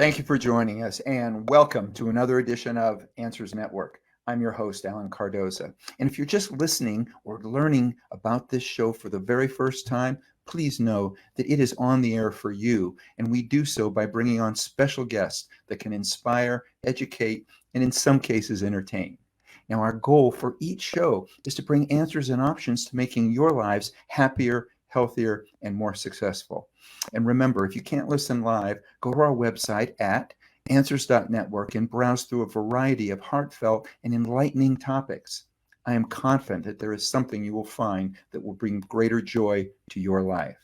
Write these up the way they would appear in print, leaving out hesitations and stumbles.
Thank you for joining us and welcome to another edition of Answers Network. I'm your host, Alan Cardoza. And if you're just listening or learning about this show for the very first time, please know that it is on the air for you. And we do so by bringing on special guests that can inspire, educate, and in some cases, entertain. Now, our goal for each show is to bring answers and options to making your lives happier, healthier, and more successful. And remember, if you can't listen live, go to our website at answers.network and browse through a variety of heartfelt and enlightening topics. I am confident that there is something you will find that will bring greater joy to your life.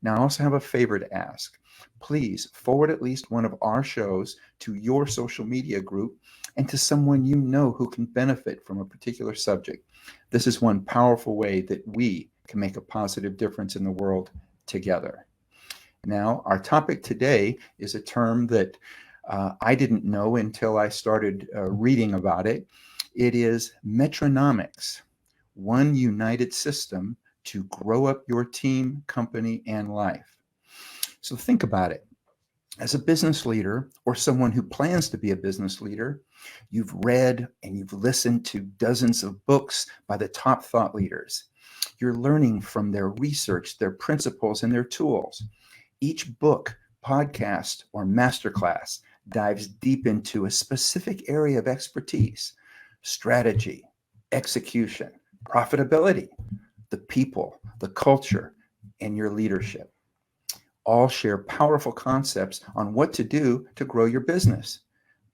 Now, I also have a favor to ask. Please forward at least one of our shows to your social media group and to someone you know who can benefit from a particular subject. This is one powerful way that we can make a positive difference in the world together. Now, our topic today is a term that I didn't know until I started reading about it. It is Metronomics, one united system to grow up your team, company, and life. So think about it. As a business leader or someone who plans to be a business leader, you've read and you've listened to dozens of books by the top thought leaders. You're learning from their research, their principles, and their tools. Each book, podcast, or masterclass dives deep into a specific area of expertise, strategy, execution, profitability, the people, the culture, and your leadership. All share powerful concepts on what to do to grow your business.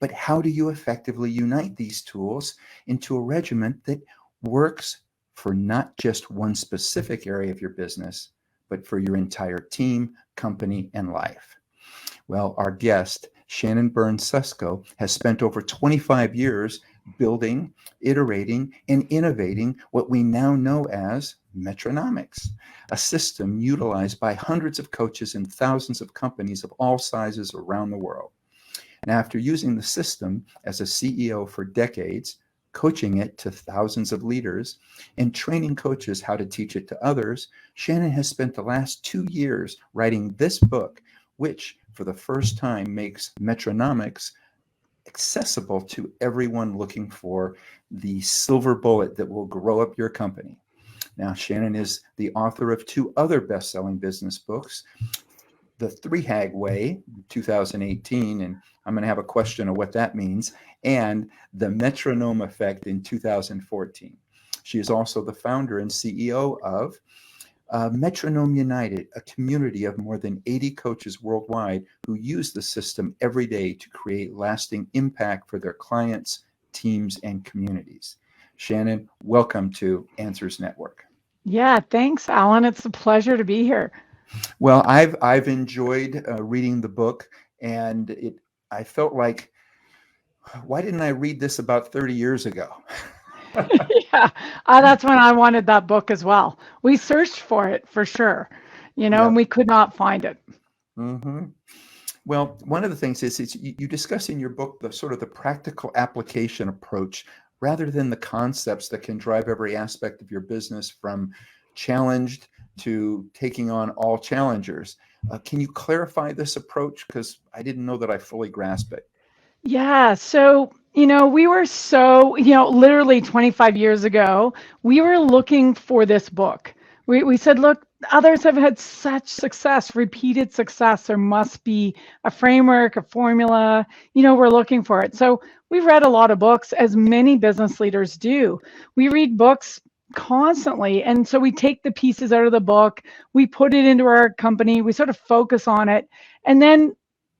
But how do you effectively unite these tools into a regimen that works for not just one specific area of your business, but for your entire team, company, and life? Well, our guest, Shannon Byrne Susko, has spent over 25 years building, iterating, and innovating what we now know as Metronomics, a system utilized by hundreds of coaches and thousands of companies of all sizes around the world. And after using the system as a CEO for decades, coaching it to thousands of leaders, and training coaches how to teach it to others, Shannon has spent the last 2 years writing this book, which for the first time makes Metronomics accessible to everyone looking for the silver bullet that will grow up your company. Now, Shannon is the author of 2 other best-selling business books, The 3-Hag Way, 2018, and I'm going to have a question of what that means, and The Metronome Effect in 2014. She is also the founder and CEO of Metronome United, a community of more than 80 coaches worldwide who use the system every day to create lasting impact for their clients, teams, and communities. Shannon, welcome to Answers Network. Yeah, thanks, Alan. It's a pleasure to be here. Well, I've enjoyed reading the book, and I felt like, why didn't I read this about 30 years ago? Yeah, that's when I wanted that book as well. We searched for it for sure, and we could not find it. Mm-hmm. Well, one of the things is you discuss in your book the sort of the practical application approach rather than the concepts that can drive every aspect of your business from challenged to taking on all challengers. Can you clarify this approach? Because I didn't know that I fully grasped it. Yeah, so, we were literally 25 years ago, we were looking for this book. We said, look, others have had such success, repeated success. There must be a framework, a formula, we're looking for it. So we've read a lot of books, as many business leaders do. We read books constantly. And so we take the pieces out of the book, we put it into our company, we sort of focus on it, and then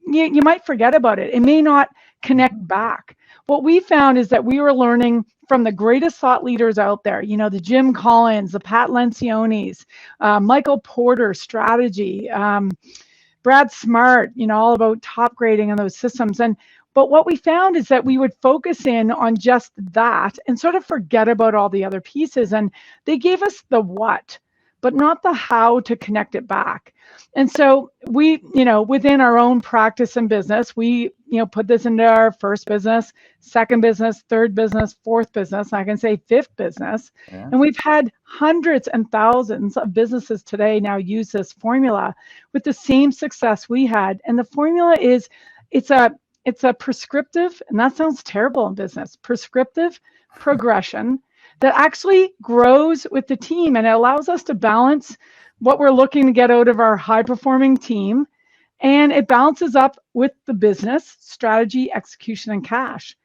you might forget about it. It may not connect back. What we found is that we were learning from the greatest thought leaders out there, the Jim Collins, the Pat Lencioni's, Michael Porter strategy, Brad Smart, all about top grading and those systems. But what we found is that we would focus in on just that and sort of forget about all the other pieces. And they gave us the what, but not the how to connect it back. And so we, within our own practice and business, we, put this into our first business, second business, third business, fourth business, I can say fifth business. Yeah. And we've had hundreds and thousands of businesses today now use this formula with the same success we had. And the formula is it's a prescriptive, and that sounds terrible in business, prescriptive progression that actually grows with the team, and it allows us to balance what we're looking to get out of our high performing team, and it balances up with the business strategy, execution, and cash.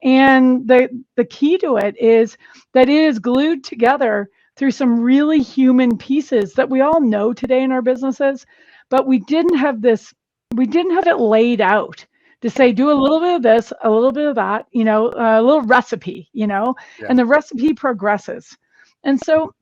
And the key to it is that it is glued together through some really human pieces that we all know today in our businesses, but we didn't have it laid out to say, do a little bit of this, a little bit of that, a little recipe, Yeah. and the recipe progresses. And so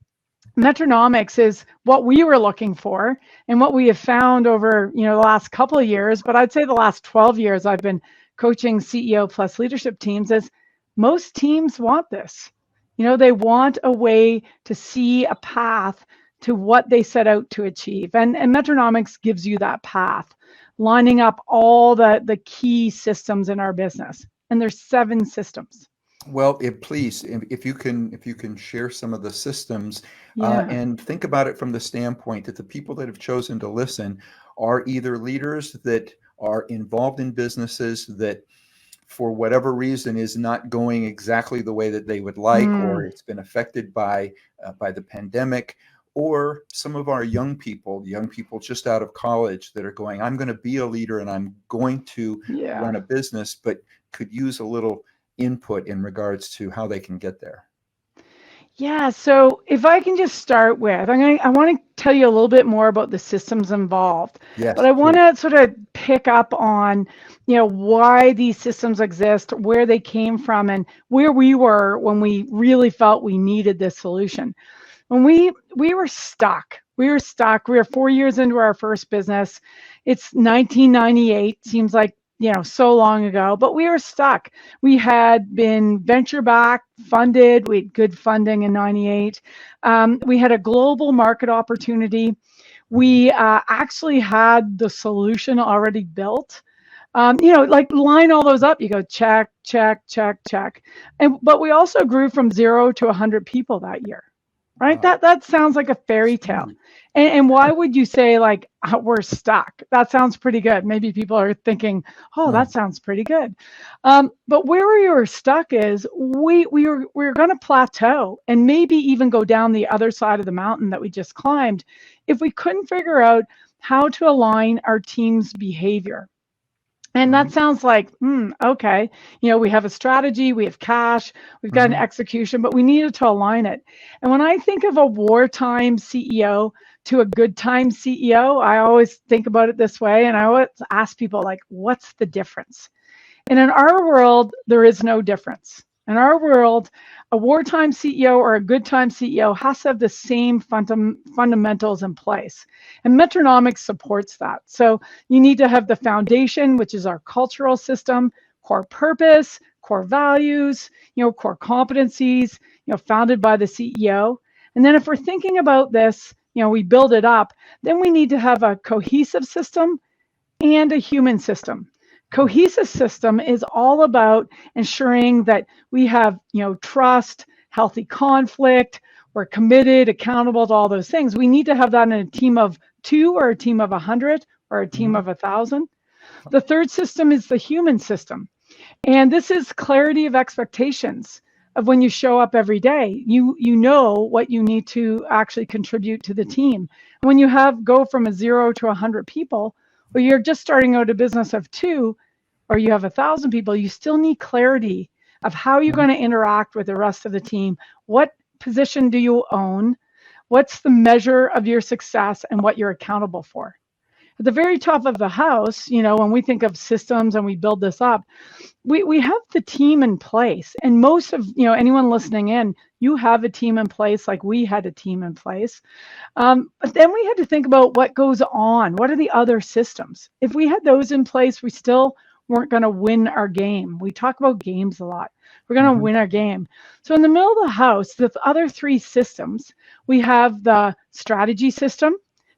Metronomics is what we were looking for and what we have found over, the last couple of years, but I'd say the last 12 years I've been coaching CEO plus leadership teams, is most teams want this. They want a way to see a path to what they set out to achieve. And Metronomics gives you that path, lining up all the key systems in our business. And there's 7 systems. Well, please, if you can share some of the systems, Yeah. and think about it from the standpoint that the people that have chosen to listen are either leaders that are involved in businesses that, for whatever reason, is not going exactly the way that they would like, or it's been affected by the pandemic, or some of our young people just out of college that are going, I'm going to be a leader and I'm going to run a business, but could use a little input in regards to how they can get there. Yeah, so if I can just start with, I want to tell you a little bit more about the systems involved. Yes, but I want to sort of pick up on, why these systems exist, where they came from, and where we were when we really felt we needed this solution. When we were stuck. We were 4 years into our first business. It's 1998. Seems like so long ago, but we were stuck. We had been venture back funded. We had good funding in 98. We had a global market opportunity. We actually had the solution already built. Like line all those up, you go check, check, check, check. But we also grew from 0 to 100 people that year, right? Wow. That sounds like a fairy tale. And why would you say we're stuck? That sounds pretty good. Maybe people are thinking, oh, that sounds pretty good. But where we were stuck is we were going to plateau and maybe even go down the other side of the mountain that we just climbed if we couldn't figure out how to align our team's behavior. And that sounds like, okay, we have a strategy, we have cash, we've got an execution, but we needed to align it. And when I think of a wartime CEO to a good time CEO, I always think about it this way. And I always ask people, what's the difference? And in our world, there is no difference. In our world, a wartime CEO or a good time CEO has to have the same fundamentals in place. And Metronomics supports that. So you need to have the foundation, which is our cultural system, core purpose, core values, core competencies, founded by the CEO. And then if we're thinking about this, we build it up, then we need to have a cohesive system and a human system. Cohesive system is all about ensuring that we have, trust, healthy conflict, we're committed, accountable to all those things. We need to have that in a team of 2 or a team of 100 or a team of 1,000. The third system is the human system. And this is clarity of expectations of when you show up every day. You know what you need to actually contribute to the team. When you go from a 0 to 100 people, or you're just starting out a business of 2, or you have 1,000 people, you still need clarity of how you're going to interact with the rest of the team. What position do you own? What's the measure of your success and what you're accountable for? At the very top of the house, when we think of systems and we build this up, we have the team in place. And most of, anyone listening in, you have a team in place like we had a team in place. But then we had to think about what goes on. What are the other systems? If we had those in place, we still weren't going to win our game. We talk about games a lot. We're going to win our game. So in the middle of the house, the other 3 systems, we have the strategy system,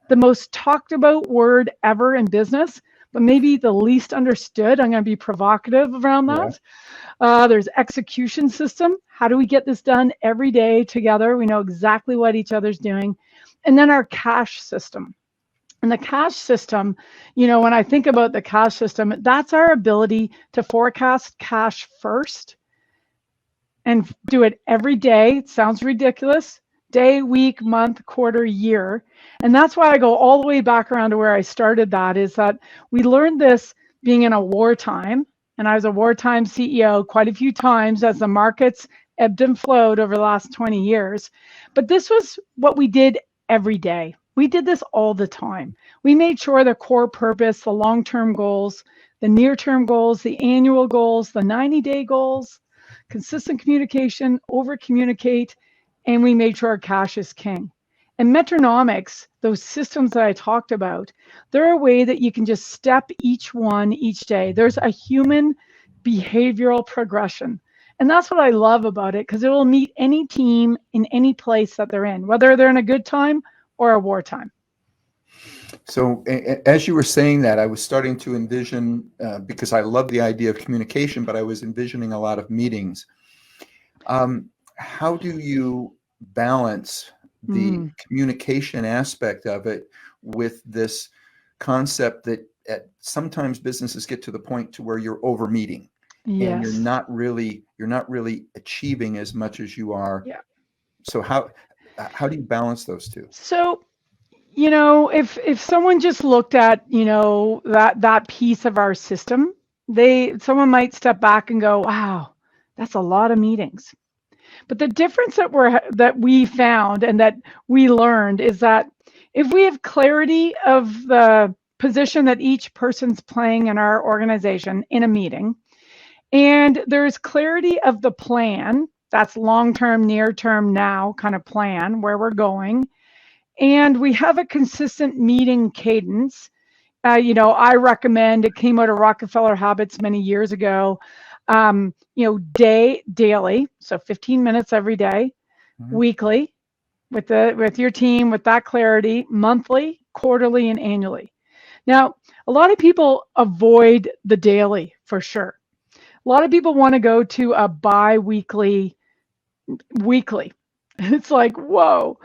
the most talked about word ever in business, but maybe the least understood. I'm going to be provocative around that. There's execution system. How do we get this done every day together? We know exactly what each other's doing. And then our cash system. And the cash system, when I think about the cash system, that's our ability to forecast cash first and do it every day. It sounds ridiculous. Day, week, month, quarter, year. And that's why I go all the way back around to where I started that, is that we learned this being in a wartime. And I was a wartime CEO quite a few times as the markets ebbed and flowed over the last 20 years. But this was what we did every day. We did this all the time. We made sure the core purpose, the long-term goals, the near-term goals, the annual goals, the 90-day goals, consistent communication, over communicate, and we made sure our cash is king. And Metronomics, those systems that I talked about, they're a way that you can just step each one each day. There's a human behavioral progression. And that's what I love about it, because it will meet any team in any place that they're in, whether they're in a good time or a wartime. So as you were saying that, I was starting to envision, because I love the idea of communication, but I was envisioning a lot of meetings. How do you balance the communication aspect of it with this concept that sometimes businesses get to the point to where you're over meeting, Yes. and you're not really achieving as much as you are. Yeah. So how do you balance those two? So, if someone just looked at, that piece of our system, someone might step back and go, wow, that's a lot of meetings. But the difference that we found and that we learned is that if we have clarity of the position that each person's playing in our organization in a meeting, and there's clarity of the plan, that's long-term, near-term, now kind of plan where we're going, and we have a consistent meeting cadence. I recommend, it came out of Rockefeller Habits many years ago, daily, so 15 minutes every day, weekly with your team, with that clarity, monthly, quarterly, and annually. Now, a lot of people avoid the daily for sure. A lot of people want to go to a bi-weekly, weekly. It's like, whoa,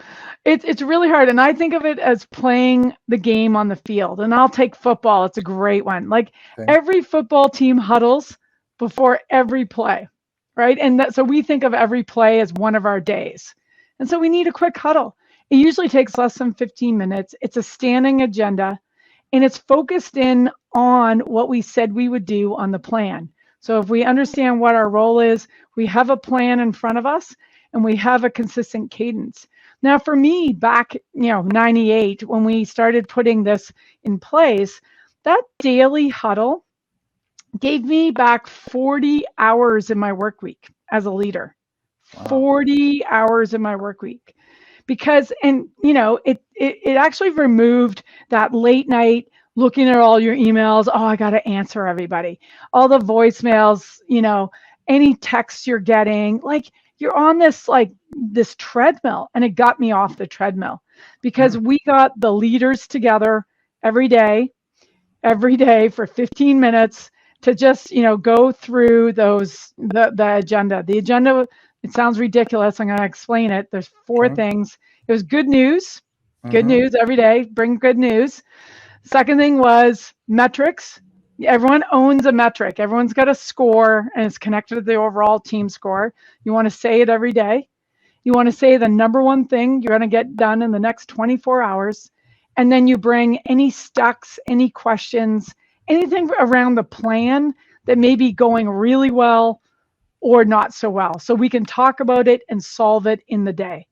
it's really hard. And I think of it as playing the game on the field. And I'll take football. It's a great one. Like every football team huddles before every play, right? And so we think of every play as one of our days. And so we need a quick huddle. It usually takes less than 15 minutes. It's a standing agenda, and it's focused in on what we said we would do on the plan. So if we understand what our role is, we have a plan in front of us, and we have a consistent cadence. Now, for me, back, 98, when we started putting this in place, that daily huddle gave me back 40 hours in my work week as a leader. Wow. 40 hours in my work week. Because, it actually removed that late night looking at all your emails. Oh, I got to answer everybody. All the voicemails, any texts you're getting, like you're on this treadmill, and it got me off the treadmill because we got the leaders together every day for 15 minutes to just, go through the agenda. The agenda, it sounds ridiculous. I'm going to explain it. There's 4 things. It was good news every day, bring good news. Second thing was metrics. Everyone owns a metric. Everyone's got a score, and it's connected to the overall team score. You want to say it every day. You want to say the number one thing you're going to get done in the next 24 hours. And then you bring any stucks, any questions, anything around the plan that may be going really well or not so well. So we can talk about it and solve it in the day.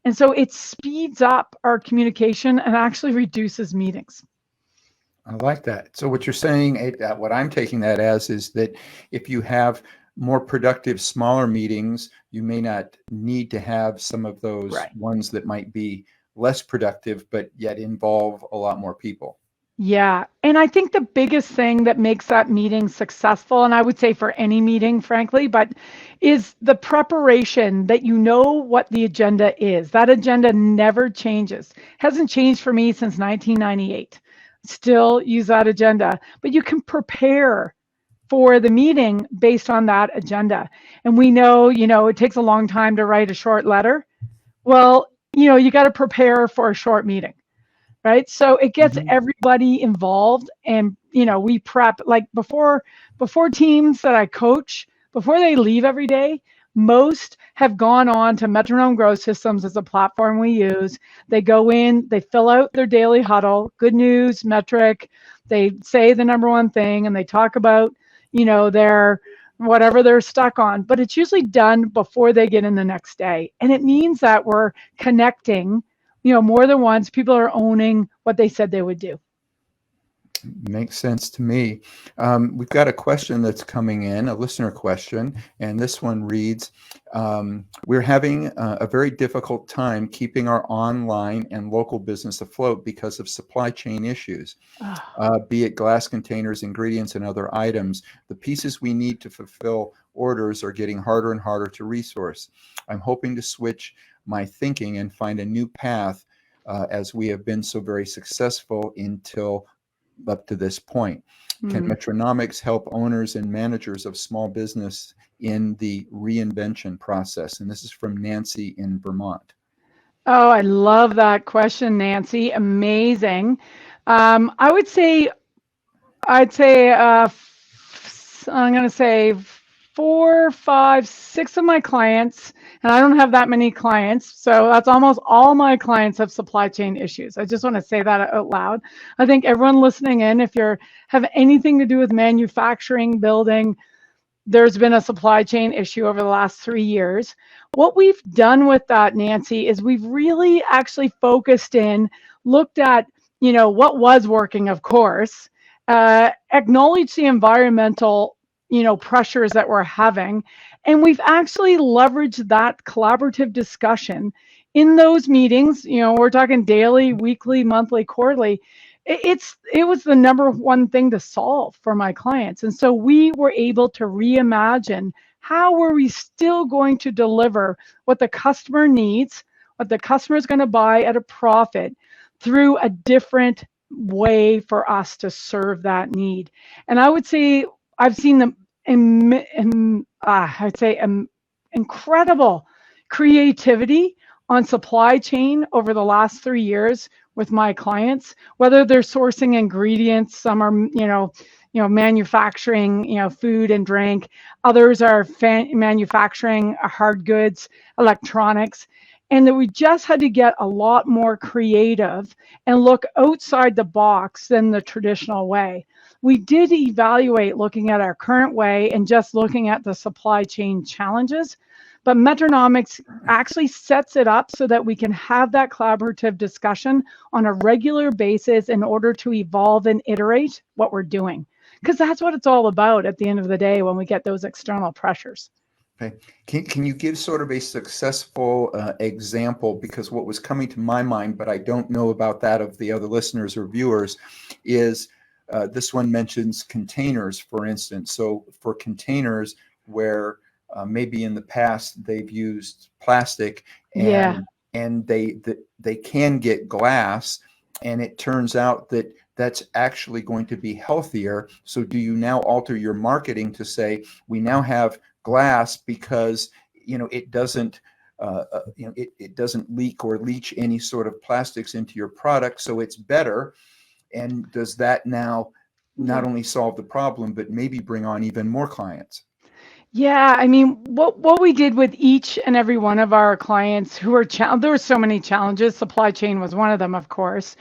And so it speeds up our communication and actually reduces meetings. I like that. So what you're saying, what I'm taking that as, is that if you have more productive, smaller meetings, you may not need to have some of those ones that might be less productive, but yet involve a lot more people. Yeah. And I think the biggest thing that makes that meeting successful, and I would say for any meeting, frankly, but is the preparation, that you know what the agenda is. That agenda never changes. Hasn't changed for me since 1998. Still use that agenda, but you can prepare for the meeting based on that agenda. And we know, it takes a long time to write a short letter. Well, you got to prepare for a short meeting. right? So it gets Mhm. everybody involved, and we prep like before teams that I coach, before they leave every day. Most have gone on to Metronome Growth Systems as a platform we use. They go in, they fill out their daily huddle, good news, metric. They say the number one thing, and they talk about their whatever they're stuck on. But it's usually done before they get in the next day, and it means that we're connecting more than once. People are owning what they said they would do. Makes sense to me. We've got a question that's coming in, a listener question, and this one reads, we're having a very difficult time keeping our online and local business afloat because of supply chain issues, be it glass containers, ingredients, and other items. The pieces we need to fulfill orders are getting harder and harder to resource. I'm hoping to switch my thinking and find a new path as we have been so very successful until up to this point. Can Metronomics help owners and managers of small business in the reinvention process? And this is from Nancy in Vermont. Oh, I love that question, Nancy. Amazing. I'd say I'm going to say 4, 5, 6 of my clients, and I don't have that many clients, so that's almost all my clients have supply chain issues. I just want to say that out loud. I think everyone listening in, if you have anything to do with manufacturing, building, there's been a supply chain issue over the last 3 years. What we've done with that, Nancy, is we've really actually focused in, looked at, what was working, of course, acknowledged the environmental, pressures that we're having. And we've actually leveraged that collaborative discussion in those meetings. We're talking daily, weekly, monthly, quarterly. It was the number one thing to solve for my clients. And so we were able to reimagine, how were we still going to deliver what the customer needs, what the customer is going to buy at a profit, through a different way for us to serve that need. And I would say I've seen them incredible creativity on supply chain over the last 3 years with my clients, whether they're sourcing ingredients. Some are, manufacturing, food and drink. Others are manufacturing hard goods, electronics. And that we just had to get a lot more creative and look outside the box than the traditional way. We did evaluate looking at our current way and just looking at the supply chain challenges. But Metronomics actually sets it up so that we can have that collaborative discussion on a regular basis in order to evolve and iterate what we're doing. Because that's what it's all about at the end of the day when we get those external pressures. Okay. Can you give sort of a successful example? Because what was coming to my mind, but I don't know about that of the other listeners or viewers, is this one mentions containers, for instance. So for containers where maybe in the past they've used plastic and they can get glass, and it turns out that that's actually going to be healthier. So do you now alter your marketing to say we now have glass because it doesn't it doesn't leak or leach any sort of plastics into your product, so it's better? And does that now not only solve the problem but maybe bring on even more clients? Yeah, I mean, what we did with each and every one of our clients who were there were so many challenges. Supply chain was one of them, of course.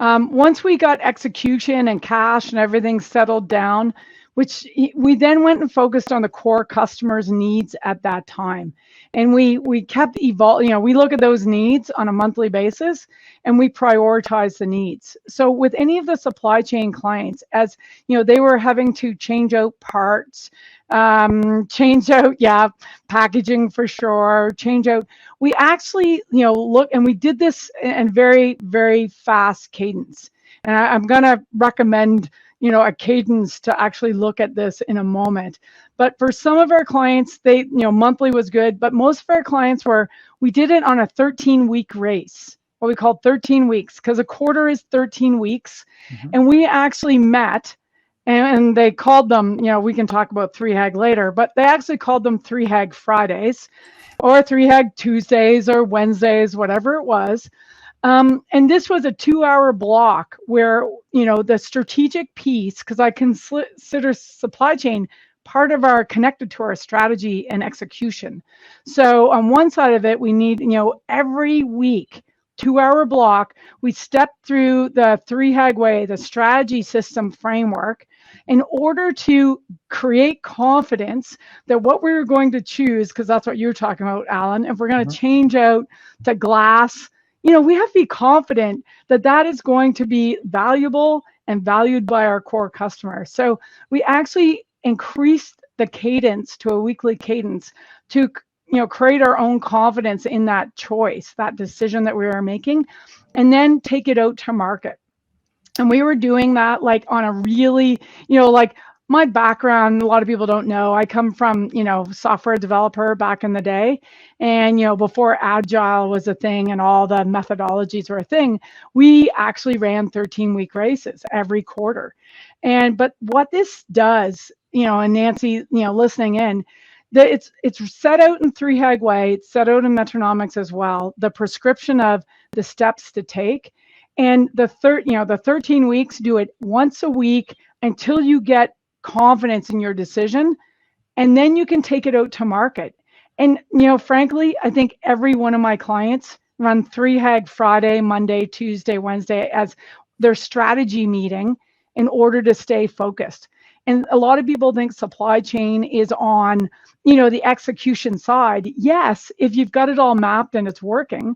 Once we got execution and cash and everything settled down, which we then went and focused on the core customers' needs at that time. And we kept evolving. We look at those needs on a monthly basis and we prioritize the needs. So with any of the supply chain clients, as they were having to change out parts, change out, packaging for sure, change out. We actually, look, and we did this in very, very fast cadence. And I'm going to recommend, a cadence to actually look at this in a moment. But for some of our clients, they, monthly was good, but most of our clients we did it on a 13-week race, what we call 13 weeks, because a quarter is 13 weeks. Mm-hmm. And we actually met, and they called them, we can talk about 3HAG later, but they actually called them 3HAG Fridays or 3HAG Tuesdays or Wednesdays, whatever it was. And this was a 2-hour block where, the strategic piece, because I consider supply chain part of our connected to our strategy and execution. So on one side of it, we need, every week, 2-hour block, we step through the 3HAG way, the strategy system framework, in order to create confidence that what we're going to choose, because that's what you're talking about, Alan, if we're going to change out to glass, we have to be confident that that is going to be valuable and valued by our core customers. So we actually increased the cadence to a weekly cadence to create our own confidence in that choice, that decision that we were making, and then take it out to market. And we were doing that like on a really, like my background, a lot of people don't know, I come from, software developer back in the day. And, before Agile was a thing and all the methodologies were a thing, we actually ran 13-week races every quarter. But what this does, and Nancy, listening in, it's set out in 3HAG way, it's set out in Metronomics as well, the prescription of the steps to take. And the 13 weeks, do it once a week until you get confidence in your decision, and then you can take it out to market. And frankly, I think every one of my clients run 3HAG Friday, Monday, Tuesday, Wednesday as their strategy meeting in order to stay focused. And a lot of people think supply chain is on, the execution side. Yes, if you've got it all mapped and it's working.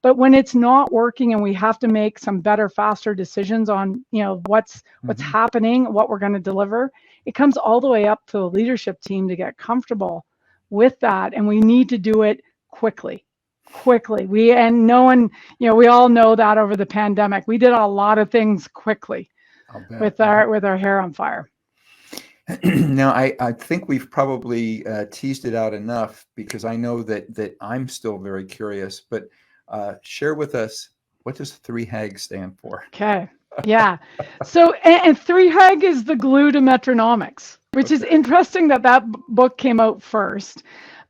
But when it's not working and we have to make some better, faster decisions on, what's happening, what we're going to deliver, it comes all the way up to the leadership team to get comfortable with that. And we need to do it quickly. We all know that over the pandemic, we did a lot of things quickly with our hair on fire. Now, I think we've probably teased it out enough, because I know that I'm still very curious, but share with us, what does 3HAG stand for? Okay. Yeah. So, and 3HAG is the glue to Metronomics, which is interesting that book came out first.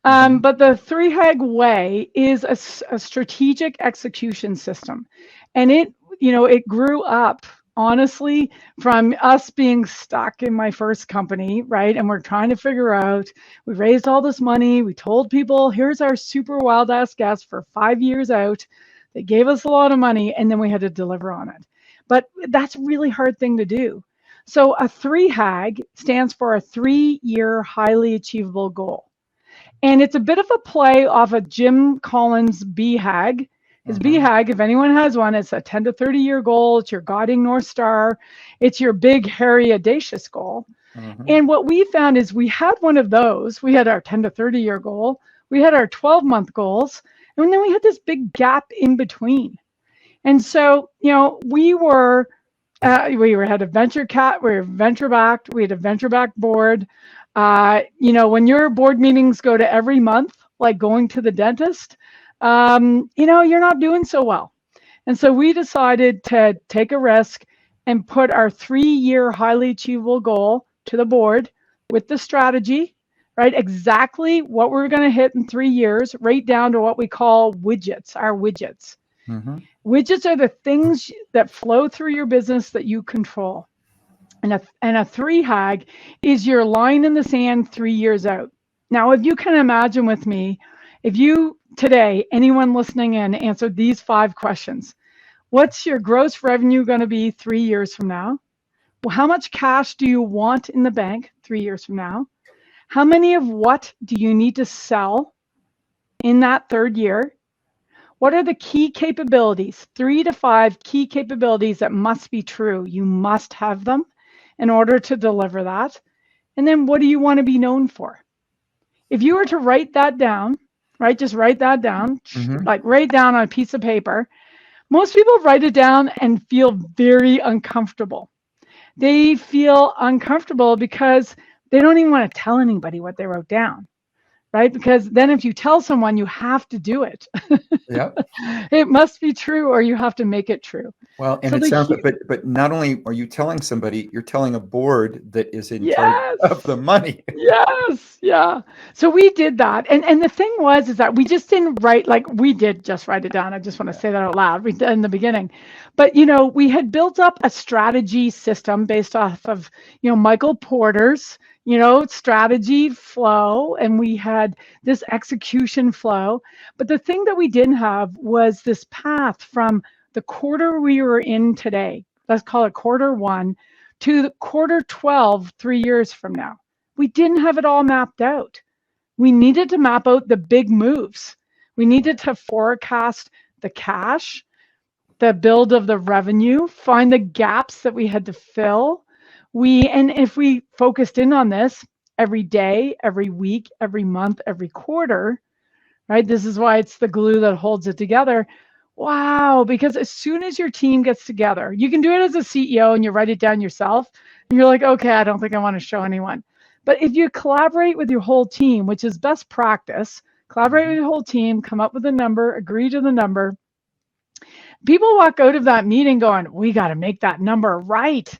But the 3HAG way is a strategic execution system. And it grew up, honestly, from us being stuck in my first company, right? And we're trying to figure out, we raised all this money. We told people, here's our super wild ass guess for 5 years out. They gave us a lot of money, and then we had to deliver on it. But that's a really hard thing to do. So a 3HAG stands for a 3-year highly achievable goal. And it's a bit of a play off of Jim Collins' BHAG. His BHAG, if anyone has one, it's a 10 to 30 year goal. It's your guiding North Star. It's your big, hairy, audacious goal. And what we found is we had one of those. We had our 10 to 30 year goal. We had our 12-month goals. And then we had this big gap in between. And so, we had a venture cat, we were venture backed, we had a venture backed board. When your board meetings go to every month, like going to the dentist, you're not doing so well. And so we decided to take a risk and put our 3-year highly achievable goal to the board with the strategy, right? Exactly what we're going to hit in 3 years, right down to what we call widgets, our widgets. Widgets are the things that flow through your business that you control. And a 3HAG is your line in the sand 3 years out. Now, if you can imagine with me, if you today, anyone listening in, answered these 5 questions. What's your gross revenue going to be 3 years from now? Well, how much cash do you want in the bank 3 years from now? How many of what do you need to sell in that 3rd year? What are the key capabilities, 3 to 5 key capabilities that must be true? You must have them in order to deliver that. And then what do you want to be known for? If you were to write that down, right, just write that down, like write down on a piece of paper. Most people write it down and feel very uncomfortable. They feel uncomfortable because they don't even want to tell anybody what they wrote down, right? Because then if you tell someone, you have to do it. Yep. It must be true, or you have to make it true. Well, and so it sounds, but not only are you telling somebody, you're telling a board that is in charge of the money. Yes. Yes, yeah. So we did that. And the thing was is that we just didn't write like we did just write it down. I just want to say that out loud. We did in the beginning. But we had built up a strategy system based off of, Michael Porter's, strategy flow, and we had this execution flow. But the thing that we didn't have was this path from the quarter we were in today. Let's call it quarter 1 to the quarter 12 3 years from now. We didn't have it all mapped out. We needed to map out the big moves. We needed to forecast the cash, the build of the revenue, find the gaps that we had to fill. And if we focused in on this every day, every week, every month, every quarter, right? This is why it's the glue that holds it together. Wow, because as soon as your team gets together, you can do it as a CEO and you write it down yourself. And you're like, okay, I don't think I want to show anyone. But if you collaborate with your whole team, which is best practice, collaborate with your whole team, come up with a number, agree to the number. People walk out of that meeting going, we got to make that number right.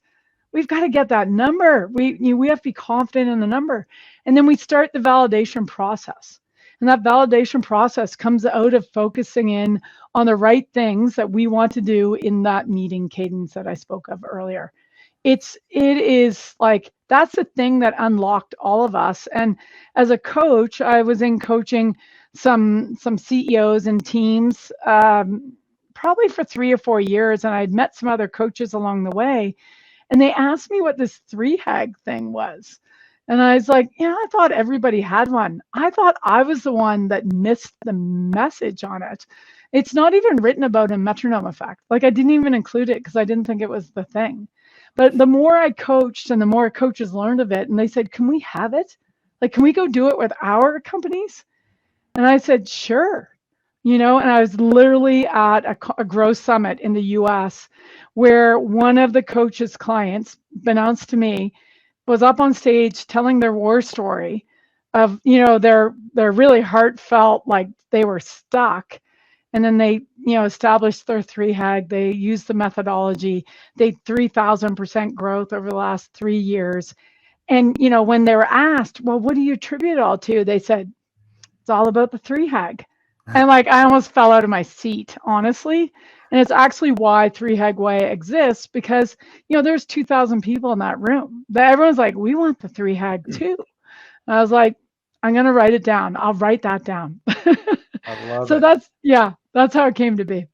We've got to get that number. We have to be confident in the number. And then we start the validation process. And that validation process comes out of focusing in on the right things that we want to do in that meeting cadence that I spoke of earlier. It is like, that's the thing that unlocked all of us. And as a coach, I was in coaching some CEOs and teams, probably for 3 or 4 years. And I'd met some other coaches along the way. And they asked me what this 3HAG thing was. And I was like, I thought everybody had one. I thought I was the one that missed the message on it. It's not even written about in Metronome Effect. Like, I didn't even include it because I didn't think it was the thing. But the more I coached and the more coaches learned of it, and they said, can we have it? Like, can we go do it with our companies? And I said, sure. And I was literally at a growth summit in the US where one of the coach's clients, announced to me, was up on stage telling their war story of, their really heartfelt, like they were stuck. And then they, established their 3HAG. They used the methodology. They 3,000% growth over the last 3 years. And, when they were asked, well, what do you attribute it all to? They said, it's all about the 3HAG. And like, I almost fell out of my seat, honestly. And it's actually why 3HAG Way exists, because, there's 2,000 people in that room. But everyone's like, we want the 3HAG too. And I was like, I'm going to write it down. I'll write that down. I love so it. that's how it came to be.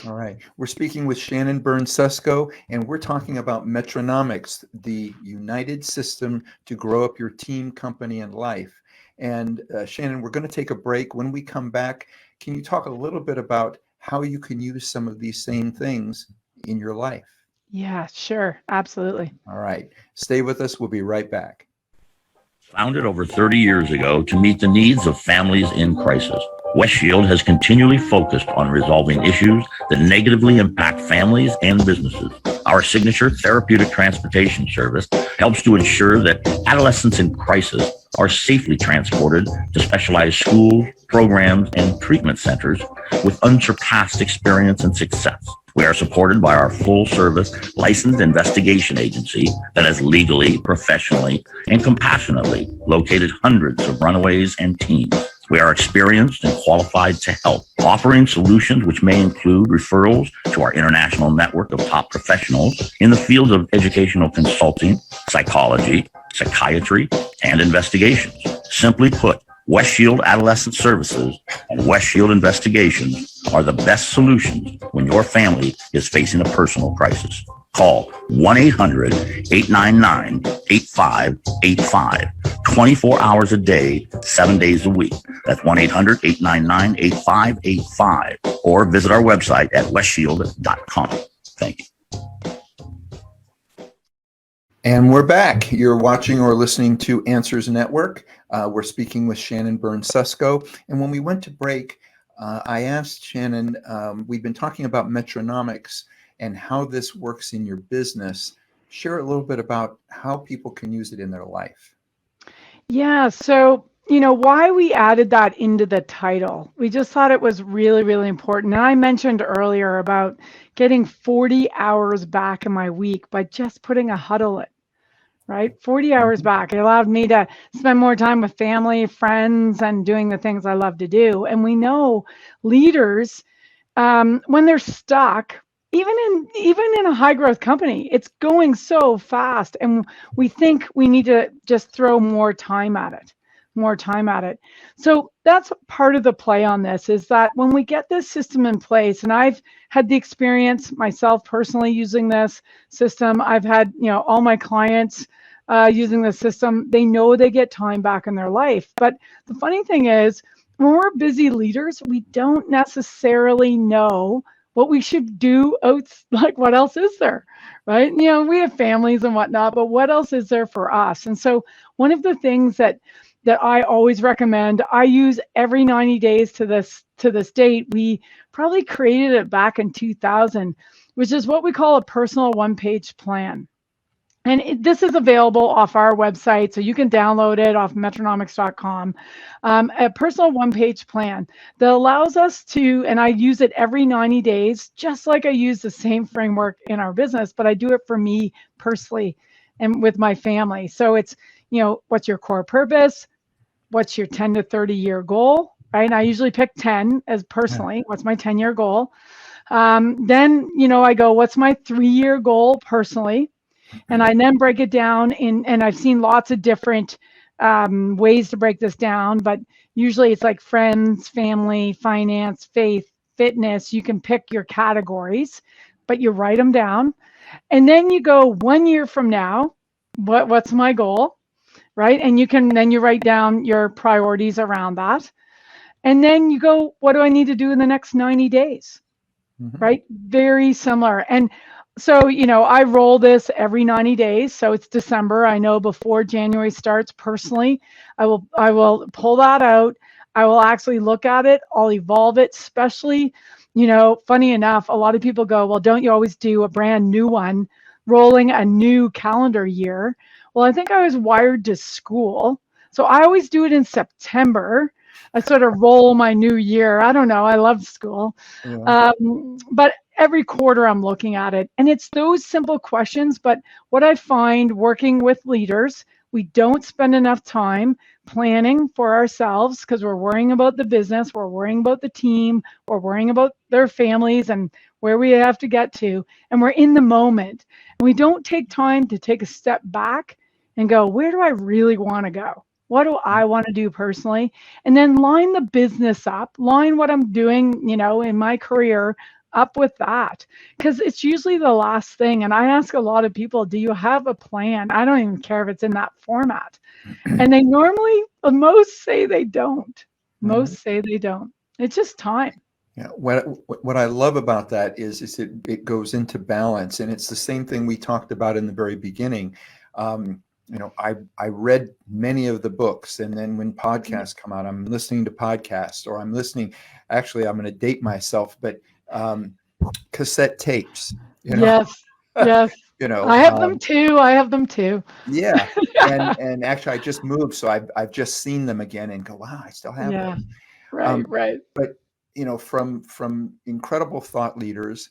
All right. We're speaking with Shannon Byrne Susko, and we're talking about Metronomics, the united system to grow up your team, company, and life. And Shannon, we're going to take a break. When we come back, can you talk a little bit about how you can use some of these same things in your life? Yeah, sure. Absolutely. All right. Stay with us. We'll be right back. Founded over 30 years ago to meet the needs of families in crisis, West Shield has continually focused on resolving issues that negatively impact families and businesses. Our signature therapeutic transportation service helps to ensure that adolescents in crisis are safely transported to specialized schools, programs, and treatment centers with unsurpassed experience and success. We are supported by our full-service licensed investigation agency that has legally, professionally, and compassionately located hundreds of runaways and teens. We are experienced and qualified to help, offering solutions which may include referrals to our international network of top professionals in the fields of educational consulting, psychology, psychiatry, and investigations. Simply put, West Shield Adolescent Services and West Shield Investigations are the best solutions when your family is facing a personal crisis. Call 1-800-899-8585, 24 hours a day, 7 days a week. That's 1-800-899-8585, or visit our website at westshield.com. Thank you. And we're back. You're watching or listening to Answers Network. We're speaking with Shannon Byrne Susko. And when we went to break, I asked Shannon, we've been talking about Metronomics and how this works in your business. Share a little bit about how people can use it in their life. Yeah, so why we added that into the title. We just thought it was really, really important. And I mentioned earlier about getting 40 hours back in my week by just putting a huddle in, right? 40 hours back. It allowed me to spend more time with family, friends, and doing the things I love to do. And we know leaders, when they're stuck, even in a high growth company, it's going so fast, and we think we need to just throw more time at it. So that's part of the play on this, is that when we get this system in place, and I've had the experience myself personally using this system, I've had, all my clients using the system, they know they get time back in their life. But the funny thing is, when we're busy leaders, we don't necessarily know what we should do like what else is there, right? We have families and whatnot, but what else is there for us? And so one of the things that I always recommend, I use every 90 days to this date. We probably created it back in 2000, which is what we call a personal one-page plan. And this is available off our website, so you can download it off metronomics.com. A personal one-page plan that allows us to, and I use it every 90 days, just like I use the same framework in our business, but I do it for me personally and with my family. So it's, what's your core purpose? What's your 10 to 30 year goal, right? And I usually pick 10 as personally. What's my 10-year goal? Then, I go, what's my 3-year goal personally? And I then break it down and I've seen lots of different ways to break this down, but usually it's like friends, family, finance, faith, fitness. You can pick your categories, but you write them down. And then you go 1 year from now, what's my goal, right? And then you write down your priorities around that. And then you go, what do I need to do in the next 90 days, right? Very similar. And so, I roll this every 90 days. So it's December. I know before January starts, personally, I will pull that out. I will actually look at it. I'll evolve it, especially, funny enough, a lot of people go, well, don't you always do a brand new one, rolling a new calendar year? Well, I think I was wired to school. So I always do it in September. I sort of roll my new year. I don't know. I love school. Yeah. But every quarter I'm looking at it, and it's those simple questions. But what I find working with leaders, we don't spend enough time planning for ourselves because we're worrying about the business, we're worrying about the team, we're worrying about their families and where we have to get to, and we're in the moment. And we don't take time to take a step back and go, where do I really want to go? What do I want to do personally? And then line the business up, line what I'm doing, in my career up with that, because it's usually the last thing. And I ask a lot of people, do you have a plan? I don't even care if it's in that format. And they normally, most say they don't. Most say they don't. It's just time. Yeah. What I love about that is it goes into balance, and it's the same thing we talked about in the very beginning. I read many of the books, and then when podcasts come out, I'm listening to podcasts, or I'm going to date myself, but cassette tapes. Yes. Yes. I have them too. Yeah. And actually I just moved, so I've just seen them again and go, wow, I still have them. Right. But from incredible thought leaders,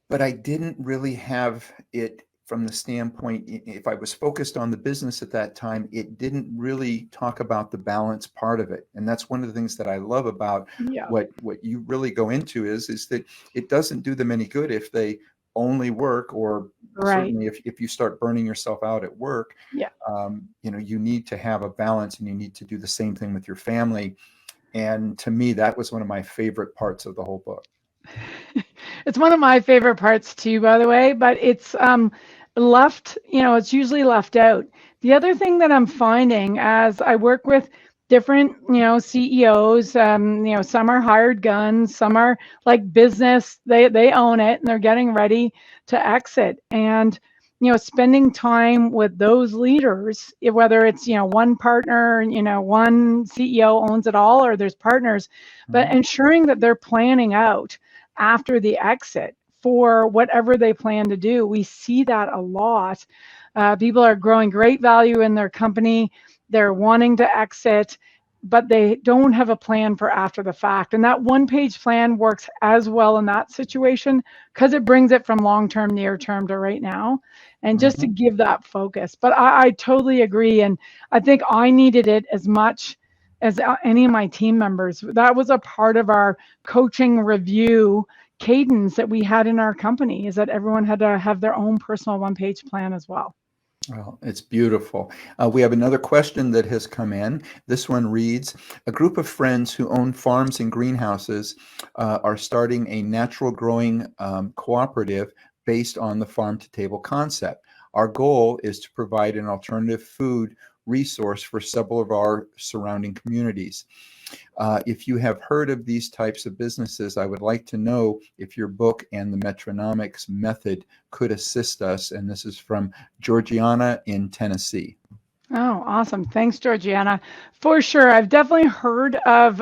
but I didn't really have it from the standpoint, if I was focused on the business at that time, it didn't really talk about the balance part of it. And that's one of the things that I love about what you really go into is that it doesn't do them any good if they only work, or certainly if you start burning yourself out at work. You need to have a balance, and you need to do the same thing with your family. And to me, that was one of my favorite parts of the whole book. It's one of my favorite parts too, by the way, but it's it's usually left out. The other thing that I'm finding as I work with different, CEOs, some are hired guns, some are like business, they own it and they're getting ready to exit. And, spending time with those leaders, whether it's, one partner, one CEO owns it all, or there's partners, but ensuring that they're planning out after the exit for whatever they plan to do. We see that a lot. People are growing great value in their company. They're wanting to exit. but they don't have a plan for after the fact. And that one-page plan works as well in that situation because it brings it from long-term, near-term to right now, and just to give that focus. But I totally agree. And I think I needed it as much as any of my team members. That was a part of our coaching review cadence that we had in our company, is that everyone had to have their own personal one-page plan as well. Well, it's beautiful. We have another question that has come in. This one reads, a group of friends who own farms and greenhouses are starting a natural growing cooperative based on the farm to table concept. Our goal is to provide an alternative food resource for several of our surrounding communities. If you have heard of these types of businesses, I would like to know if your book and the Metronomics method could assist us. And this is from Georgiana in Tennessee. Oh, awesome. Thanks, Georgiana. For sure. I've definitely heard of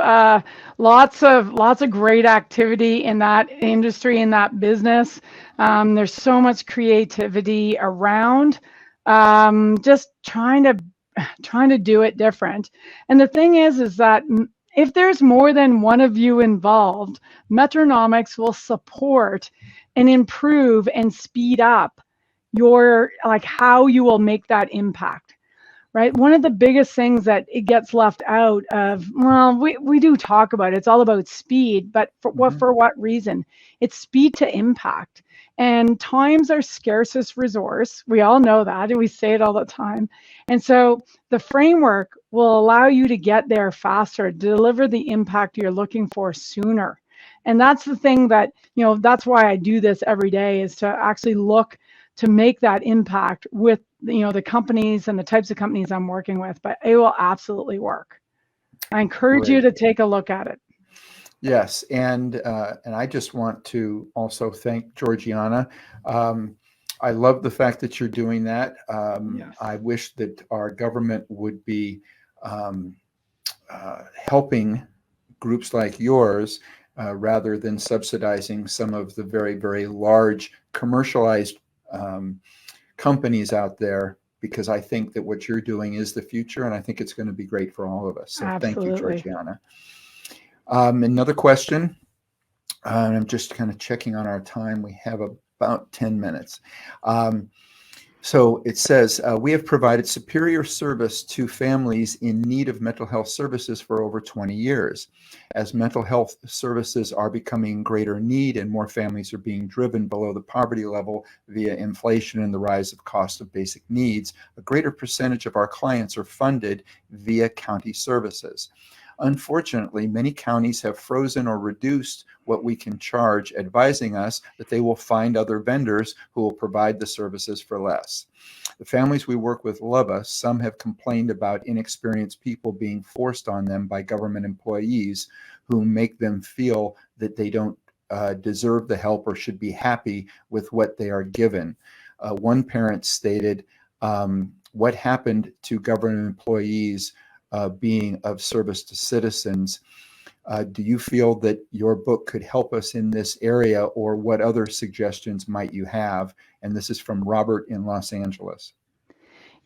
lots of great activity in that industry, in that business. There's so much creativity around just trying to do it different. And the thing is that if there's more than one of you involved, Metronomics will support and improve and speed up your, like, how you will make that impact. Right. One of the biggest things that it gets left out of, well, we do talk about it. It's all about speed, but for what reason? It's speed to impact. And time's our scarcest resource. We all know that, and we say it all the time. And so the framework will allow you to get there faster, deliver the impact you're looking for sooner. And that's the thing that, that's why I do this every day, is to actually look to make that impact with, the companies and the types of companies I'm working with. But it will absolutely work. I encourage you to take a look at it. Yes, and I just want to also thank Georgiana. I love the fact that you're doing that. Yes. I wish that our government would be helping groups like yours rather than subsidizing some of the very, very large commercialized companies out there, because I think that what you're doing is the future, and I think it's going to be great for all of us. So Absolutely. Thank you, Georgiana. Another question. I'm just kind of checking on our time. We have about 10 minutes. So it says, we have provided superior service to families in need of mental health services for over 20 years. As mental health services are becoming in greater need and more families are being driven below the poverty level via inflation and the rise of cost of basic needs, a greater percentage of our clients are funded via county services. Unfortunately, many counties have frozen or reduced what we can charge, advising us that they will find other vendors who will provide the services for less. The families we work with love us. Some have complained about inexperienced people being forced on them by government employees who make them feel that they don't deserve the help or should be happy with what they are given. One parent stated, what happened to government employees being of service to citizens? Do you feel that your book could help us in this area, or what other suggestions might you have? And this is from Robert in Los Angeles.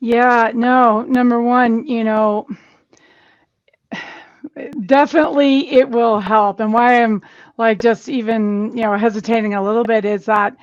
Yeah, no, number one, definitely it will help. And why I'm like just even, hesitating a little bit is that,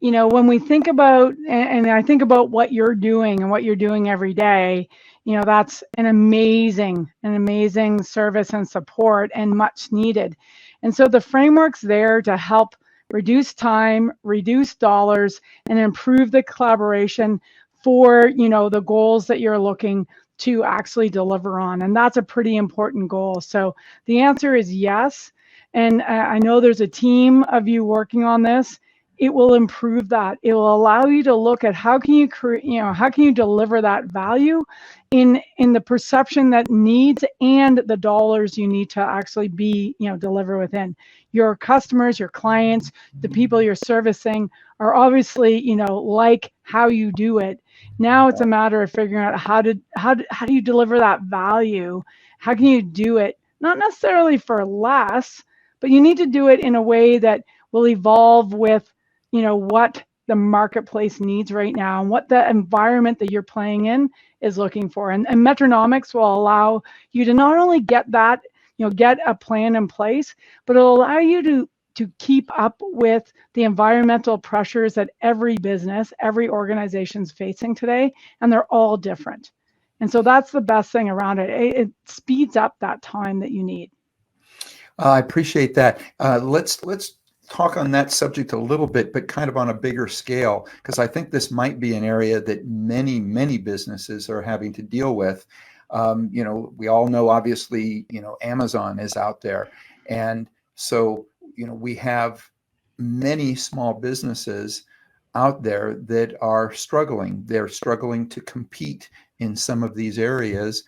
when we think about, and I think about what you're doing and what you're doing every day, that's an amazing service and support, and much needed. And so the framework's there to help reduce time, reduce dollars, and improve the collaboration for, the goals that you're looking to actually deliver on. And that's a pretty important goal. So the answer is yes. And I know there's a team of you working on this. It will improve that. It will allow you to look at how can you create, how can you deliver that value in the perception that needs and the dollars you need to actually be, deliver within. Your customers, your clients, the people you're servicing are obviously, like how you do it. Now it's a matter of figuring out how do you deliver that value? How can you do it? Not necessarily for less, but you need to do it in a way that will evolve with, what the marketplace needs right now and what the environment that you're playing in is looking for. And Metronomics will allow you to not only get that, get a plan in place, but it'll allow you to keep up with the environmental pressures that every business, every organization is facing today, and they're all different. And so that's the best thing around it. It speeds up that time that you need. I appreciate that. Let's talk on that subject a little bit, but kind of on a bigger scale, because I think this might be an area that many businesses are having to deal with. We all know, obviously, Amazon is out there. And so, we have many small businesses out there that are struggling. They're struggling to compete in some of these areas.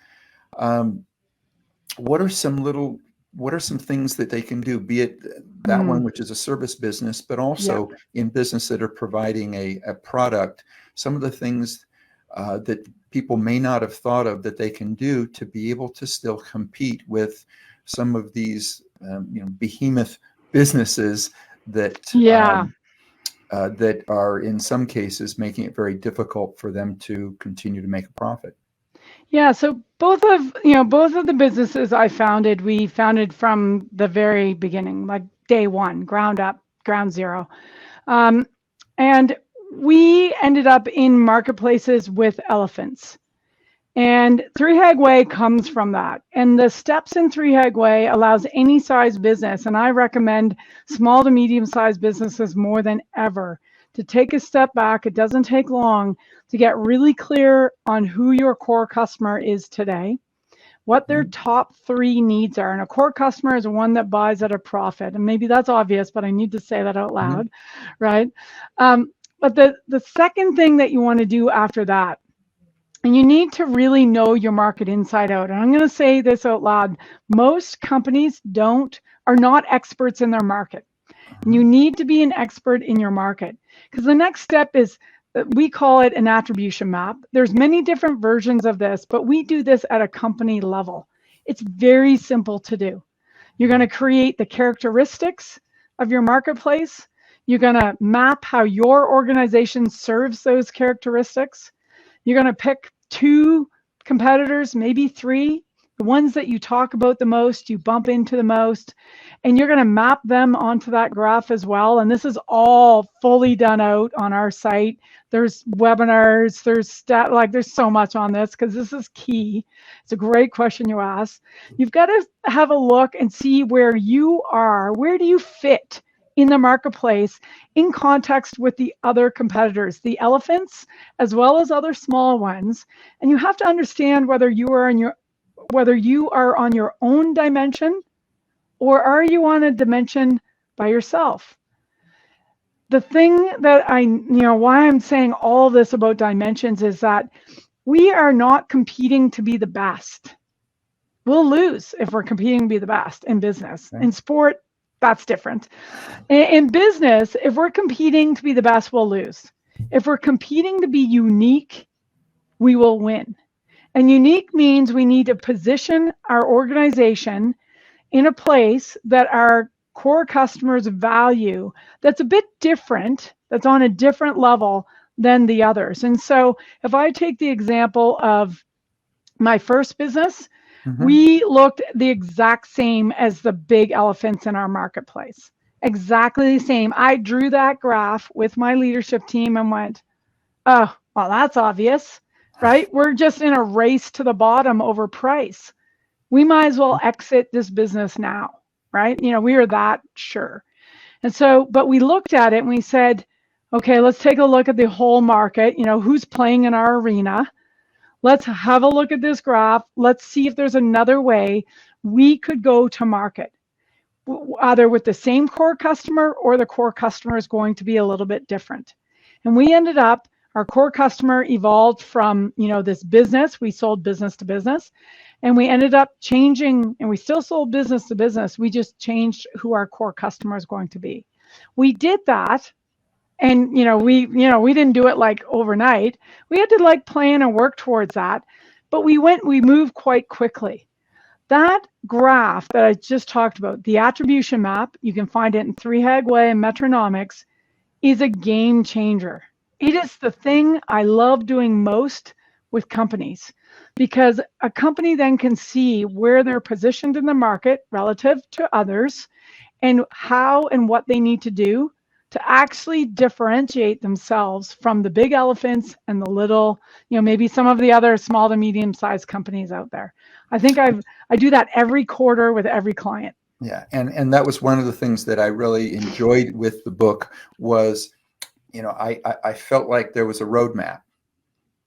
What are some things that they can do, be it that one, which is a service business, but also in business that are providing a product, some of the things that people may not have thought of that they can do to be able to still compete with some of these, behemoth businesses that that are in some cases making it very difficult for them to continue to make a profit. Yeah, so both of the businesses we founded from the very beginning, like day one, ground up, ground zero. And we ended up in marketplaces with elephants. And Three Hag Way comes from that. And the steps in Three Hag Way allows any size business, and I recommend small to medium-sized businesses more than ever, to take a step back. It doesn't take long to get really clear on who your core customer is today, what their top 3 needs are. And a core customer is one that buys at a profit. And maybe that's obvious, but I need to say that out loud, right? But the second thing that you want to do after that, and you need to really know your market inside out. And I'm going to say this out loud. Most companies are not experts in their market. And you need to be an expert in your market, because the next step is, we call it an attribution map. There's many different versions of this, but we do this at a company level. It's very simple to do. You're going to create the characteristics of your marketplace. You're going to map how your organization serves those characteristics. You're going to pick 2 competitors, maybe 3, the ones that you talk about the most, you bump into the most, and you're going to map them onto that graph as well. And this is all fully done out on our site. There's webinars, there's so much on this, because this is key. It's a great question you asked. You've got to have a look and see where you are. Where do you fit in the marketplace in context with the other competitors, the elephants, as well as other small ones? And you have to understand whether you are on your own dimension, or are you on a dimension by yourself? The thing that why I'm saying all this about dimensions is that we are not competing to be the best. We'll lose if we're competing to be the best in business. Okay. In sport, that's different. In business, if we're competing to be the best, we'll lose. If we're competing to be unique, we will win. And unique means we need to position our organization in a place that our core customers value, that's a bit different, that's on a different level than the others. And so if I take the example of my first business, we looked the exact same as the big elephants in our marketplace. Exactly the same. I drew that graph with my leadership team and went, oh, well, that's obvious, right? We're just in a race to the bottom over price. We might as well exit this business now, right? We are that sure. And so, but we looked at it and we said, okay, let's take a look at the whole market, who's playing in our arena. Let's have a look at this graph. Let's see if there's another way we could go to market, either with the same core customer, or the core customer is going to be a little bit different. And we ended up, our core customer evolved from, this business. We sold business to business, and we ended up changing, and we still sold business to business. We just changed who our core customer is going to be. We did that. And, we didn't do it like overnight. We had to plan and work towards that, but we moved quite quickly. That graph that I just talked about, the attribution map, you can find it in Three Hag Way and Metronomics, is a game changer. It is the thing I love doing most with companies, because a company then can see where they're positioned in the market relative to others, and how and what they need to do to actually differentiate themselves from the big elephants and the little, maybe some of the other small to medium sized companies out there. I think I do that every quarter with every client. Yeah, and that was one of the things that I really enjoyed with the book was, I felt like there was a roadmap,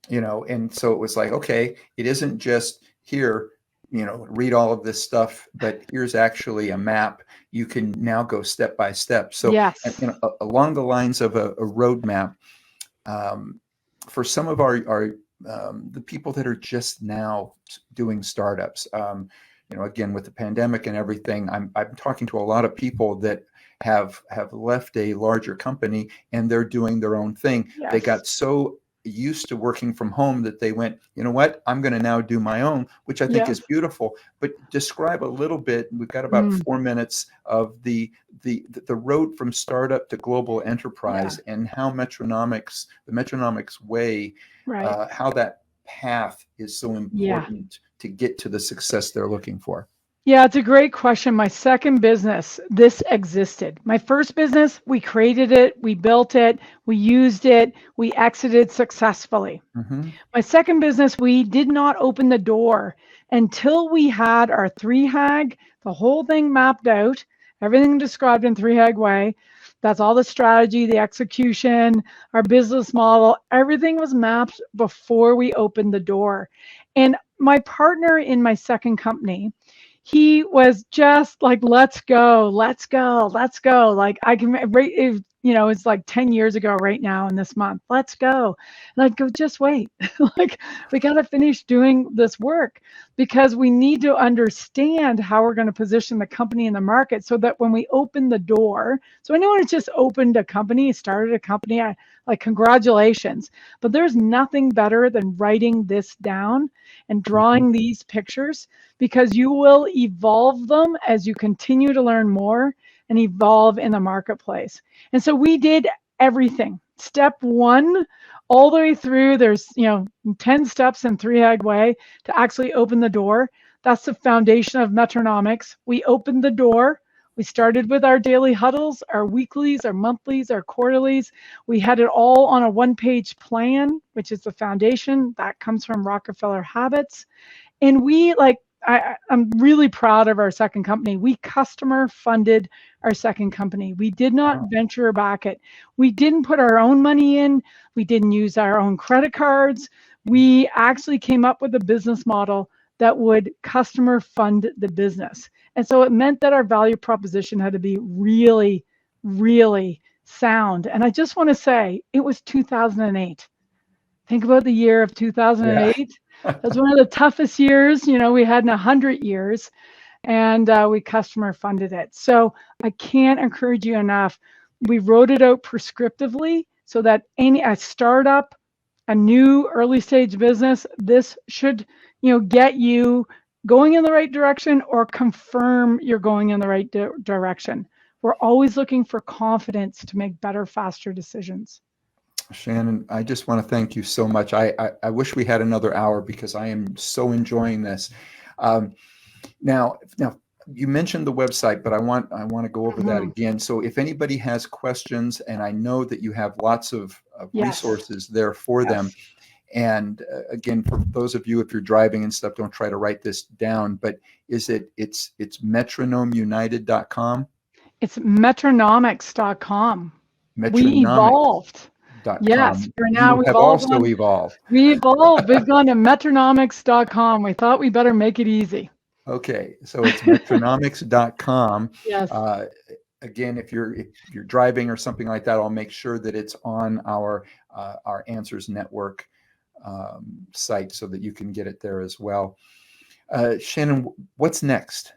and so it was like, okay, it isn't just here, read all of this stuff, but here's actually a map. You can now go step by step. So, Yes. Along the lines of a roadmap, for some of our the people that are just now doing startups, again, with the pandemic and everything, I'm talking to a lot of people that have left a larger company and they're doing their own thing. Yes. They got so used to working from home that they went, you know what, I'm going to now do my own, which I think is beautiful. But describe a little bit, we've got about 4 minutes, of the road from startup to global enterprise, and how the Metronomics way, Right. how that path is so important to get to the success they're looking for. Yeah, it's a great question. My second business, this existed. My first business, we created it, we built it, we used it, we exited successfully. Mm-hmm. My second business, we did not open the door until we had our 3HAG, the whole thing mapped out, everything described in 3HAG way. That's all the strategy, the execution, our business model, everything was mapped before we opened the door. And my partner in my second company, he was just like, let's go. Like I can, it's like 10 years ago right now in this month, let's go. And I'd go, just wait. Like, we got to finish doing this work, because we need to understand how we're going to position the company in the market, so that when we open the door, so anyone who's just opened a company, started a company, congratulations. But there's nothing better than writing this down and drawing these pictures, because you will evolve them as you continue to learn more and evolve in the marketplace. And so we did everything. Step one, all the way through, there's 10 steps in 3HAG way to actually open the door. That's the foundation of Metronomics. We opened the door. We started with our daily huddles, our weeklies, our monthlies, our quarterlies. We had it all on a one-page plan, which is the foundation. That comes from Rockefeller Habits. And we, I'm really proud of our second company. We customer funded our second company. We did not venture back it. We didn't put our own money in. We didn't use our own credit cards. We actually came up with a business model that would customer fund the business. And so it meant that our value proposition had to be really, really sound. And I just want to say, it was 2008. Think about the year of 2008. Yeah. That's one of the toughest years, we had in 100 years, and we customer funded it. So I can't encourage you enough. We wrote it out prescriptively so that a startup, a new early stage business, this should, get you going in the right direction or confirm you're going in the right direction. We're always looking for confidence to make better, faster decisions. Shannon, I just want to thank you so much. I wish we had another hour, because I am so enjoying this. Now you mentioned the website, but I want to go over that again. So if anybody has questions, and I know that you have lots of resources there for them. And again, for those of you, if you're driving and stuff, don't try to write this down, but it's metronomeunited.com? It's metronomics.com. We evolved. Yes, for now we have also evolved. We evolved. We've gone to metronomics.com. We thought we better make it easy. Okay, so it's metronomics.com. Yes. Again, if you're driving or something like that, I'll make sure that it's on our Answers Network site, so that you can get it there as well. Shannon, what's next?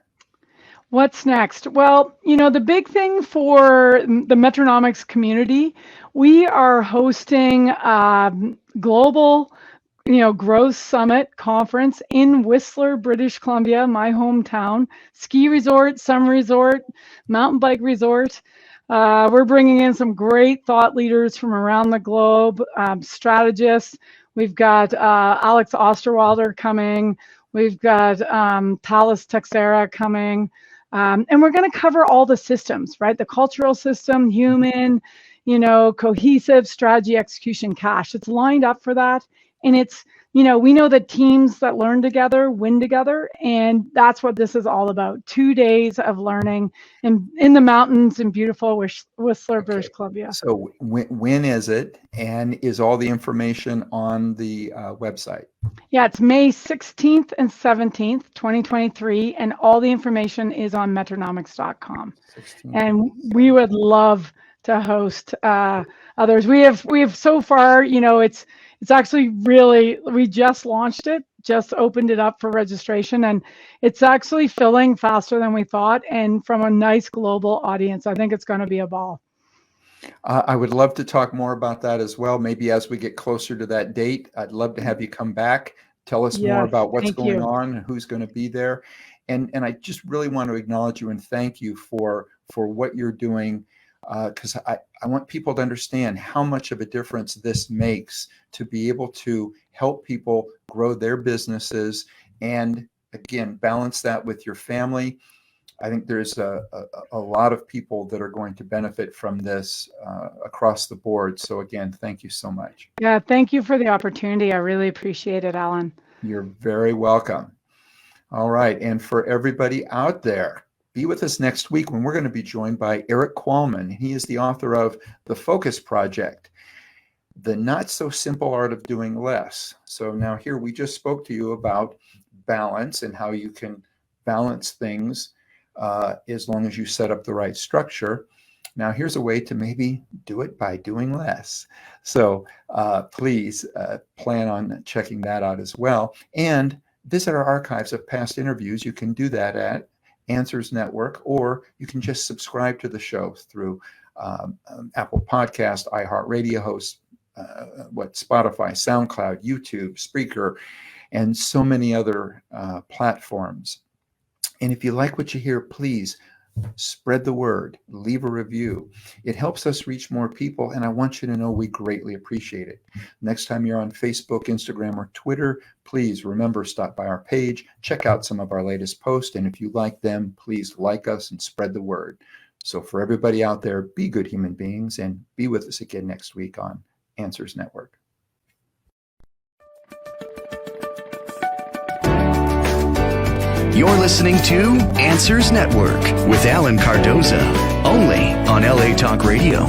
What's next? Well, the big thing for the Metronomics community, we are hosting global, growth summit conference in Whistler, British Columbia, my hometown, ski resort, summer resort, mountain bike resort. We're bringing in some great thought leaders from around the globe, strategists. We've got Alex Osterwalder coming. We've got Talis Texera coming. And we're going to cover all the systems, right? The cultural system, human, cohesive, strategy, execution, cash. It's lined up for that. And it's, we know that teams that learn together win together. And that's what this is all about. 2 days of learning in the mountains in beautiful Whistler, British Columbia. So when is it? And is all the information on the website? Yeah, it's May 16th and 17th, 2023. And all the information is on metronomics.com. And we would love to host others. We have so far, it's actually really, we just launched it, just opened it up for registration, and it's actually filling faster than we thought, and from a nice global audience. I think it's going to be a ball. I would love to talk more about that as well. Maybe as we get closer to that date, I'd love to have you come back, tell us more about what's going on and who's going to be there. And I just really want to acknowledge you and thank you for what you're doing, because I want people to understand how much of a difference this makes to be able to help people grow their businesses and, again, balance that with your family. I think there's a lot of people that are going to benefit from this across the board. So, again, thank you so much. Yeah, thank you for the opportunity. I really appreciate it, Alan. You're very welcome. All right. And for everybody out there, be with us next week when we're going to be joined by Eric Qualman. He is the author of The Focus Project, The Not So Simple Art of Doing Less. So now here we just spoke to you about balance and how you can balance things as long as you set up the right structure. Now here's a way to maybe do it by doing less. So please plan on checking that out as well. And visit our archives of past interviews. You can do that at Answers Network, or you can just subscribe to the show through Apple Podcast, iHeartRadio hosts, Spotify, SoundCloud, YouTube, Spreaker, and so many other platforms. And if you like what you hear, please spread the word, leave a review. It helps us reach more people, and I want you to know we greatly appreciate it. Next time you're on Facebook, Instagram, or Twitter, please remember, stop by our page, check out some of our latest posts, and if you like them, please like us and spread the word. So for everybody out there, be good human beings, and be with us again next week on Answers Network. You're listening to Answers Network with Alan Cardoza, only on LA Talk Radio.